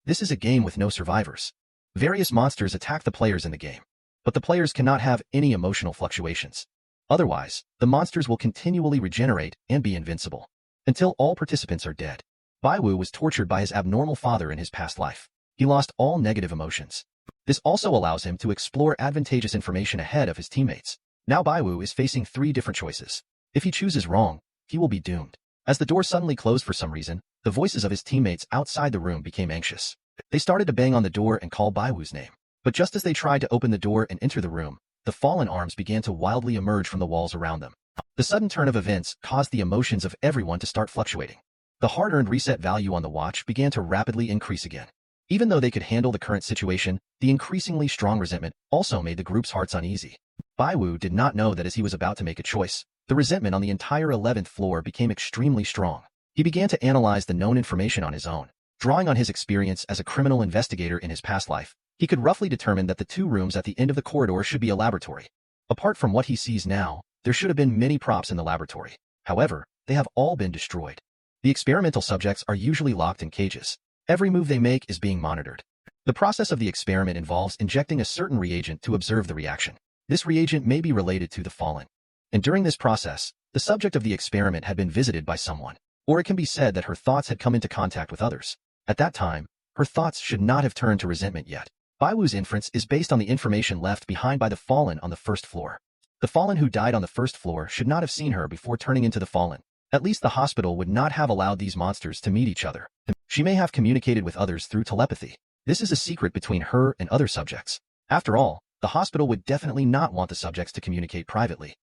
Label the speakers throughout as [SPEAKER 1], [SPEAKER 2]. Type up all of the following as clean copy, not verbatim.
[SPEAKER 1] This is a game with no survivors. Various monsters attack the players in the game, but the players cannot have any emotional fluctuations. Otherwise, the monsters will continually regenerate and be invincible, until all participants are dead. Bai Wu was tortured by his abnormal father in his past life. He lost all negative emotions. This also allows him to explore advantageous information ahead of his teammates. Now Bai Wu is facing 3 different choices. If he chooses wrong, he will be doomed. As the door suddenly closed for some reason, the voices of his teammates outside the room became anxious. They started to bang on the door and call Bai Wu's name. But just as they tried to open the door and enter the room, the fallen arms began to wildly emerge from the walls around them. The sudden turn of events caused the emotions of everyone to start fluctuating. The hard-earned reset value on the watch began to rapidly increase again. Even though they could handle the current situation, the increasingly strong resentment also made the group's hearts uneasy. Bai Wu did not know that as he was about to make a choice, the resentment on the entire 11th floor became extremely strong. He began to analyze the known information on his own. Drawing on his experience as a criminal investigator in his past life, he could roughly determine that the 2 rooms at the end of the corridor should be a laboratory. Apart from what he sees now, there should have been many props in the laboratory. However, they have all been destroyed. The experimental subjects are usually locked in cages. Every move they make is being monitored. The process of the experiment involves injecting a certain reagent to observe the reaction. This reagent may be related to the fallen. And during this process, the subject of the experiment had been visited by someone. Or it can be said that her thoughts had come into contact with others. At that time, her thoughts should not have turned to resentment yet. Bai Wu's inference is based on the information left behind by the fallen on the 1st floor. The fallen who died on the 1st floor should not have seen her before turning into the fallen. At least the hospital would not have allowed these monsters to meet each other. She may have communicated with others through telepathy. This is a secret between her and other subjects. After all, the hospital would definitely not want the subjects to communicate privately.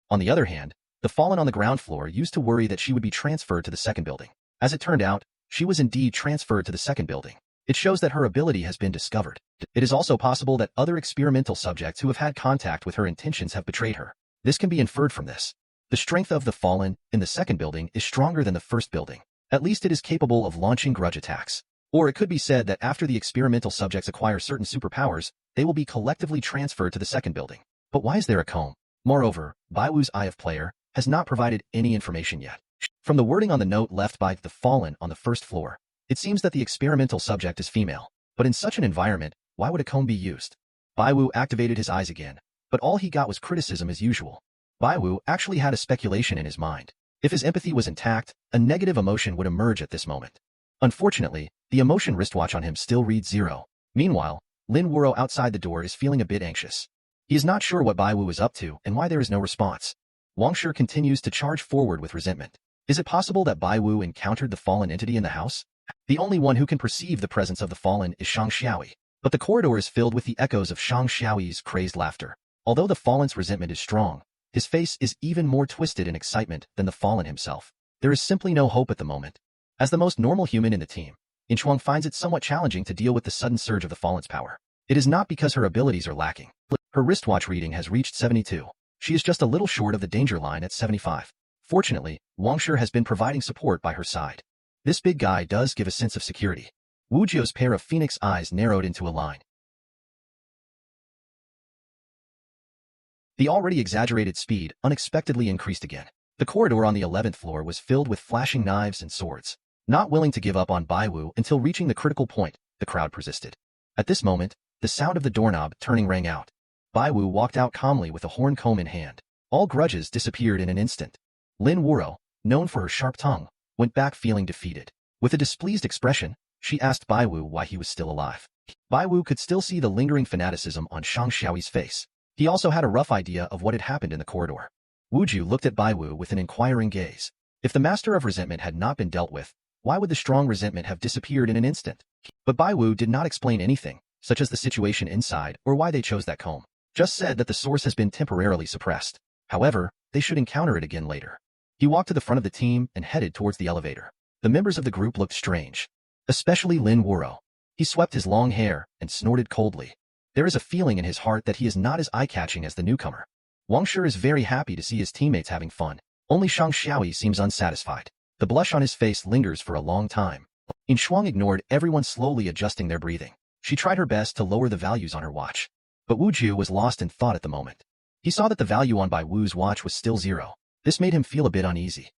[SPEAKER 1] On the other hand, the fallen on the ground floor used to worry that she would be transferred to the 2nd building. As it turned out, she was indeed transferred to the 2nd building. It shows that her ability has been discovered. It is also possible that other experimental subjects who have had contact with her intentions have betrayed her. This can be inferred from this. The strength of the fallen in the 2nd building is stronger than the 1st building. At least it is capable of launching grudge attacks. Or it could be said that after the experimental subjects acquire certain superpowers, they will be collectively transferred to the 2nd building. But why is there a comb? Moreover, Bai Wu's Eye of Player has not provided any information yet. From the wording on the note left by the fallen on the 1st floor, it seems that the experimental subject is female. But in such an environment, why would a comb be used? Bai Wu activated his eyes again, but all he got was criticism as usual. Bai Wu actually had a speculation in his mind. If his empathy was intact, a negative emotion would emerge at this moment. Unfortunately, the emotion wristwatch on him still reads 0. Meanwhile, Lin Wuo outside the door is feeling a bit anxious. He is not sure what Bai Wu is up to and why there is no response. Wang Shi continues to charge forward with resentment. Is it possible that Bai Wu encountered the fallen entity in the house? The only one who can perceive the presence of the fallen is Shang Xiaoyi, but the corridor is filled with the echoes of Shang Xiaoyi's crazed laughter. Although the fallen's resentment is strong, his face is even more twisted in excitement than the fallen himself. There is simply no hope at the moment. As the most normal human in the team, Inchuang finds it somewhat challenging to deal with the sudden surge of the fallen's power. It is not because her abilities are lacking. Her wristwatch reading has reached 72. She is just a little short of the danger line at 75. Fortunately, Wang Shi has been providing support by her side. This big guy does give a sense of security. Wu Jio's pair of phoenix eyes narrowed into a line. The already exaggerated speed unexpectedly increased again. The corridor on the 11th floor was filled with flashing knives and swords. Not willing to give up on Bai Wu until reaching the critical point, the crowd persisted. At this moment, the sound of the doorknob turning rang out. Bai Wu walked out calmly with a horn comb in hand. All grudges disappeared in an instant. Lin Wuo, known for her sharp tongue, went back feeling defeated. With a displeased expression, she asked Bai Wu why he was still alive. Bai Wu could still see the lingering fanaticism on Shang Xiaoyi's face. He also had a rough idea of what had happened in the corridor. Wu Jiu looked at Bai Wu with an inquiring gaze. If the master of resentment had not been dealt with, why would the strong resentment have disappeared in an instant? But Bai Wu did not explain anything, such as the situation inside or why they chose that comb. Just said that the source has been temporarily suppressed. However, they should encounter it again later. He walked to the front of the team and headed towards the elevator. The members of the group looked strange, especially Lin Wuo. He swept his long hair and snorted coldly. There is a feeling in his heart that he is not as eye-catching as the newcomer. Wang Shi is very happy to see his teammates having fun. Only Shang Xiaoyi seems unsatisfied. The blush on his face lingers for a long time. Inchuang ignored everyone slowly adjusting their breathing. She tried her best to lower the values on her watch. But Wu Jiu was lost in thought at the moment. He saw that the value on Bai Wu's watch was still 0. This made him feel a bit uneasy.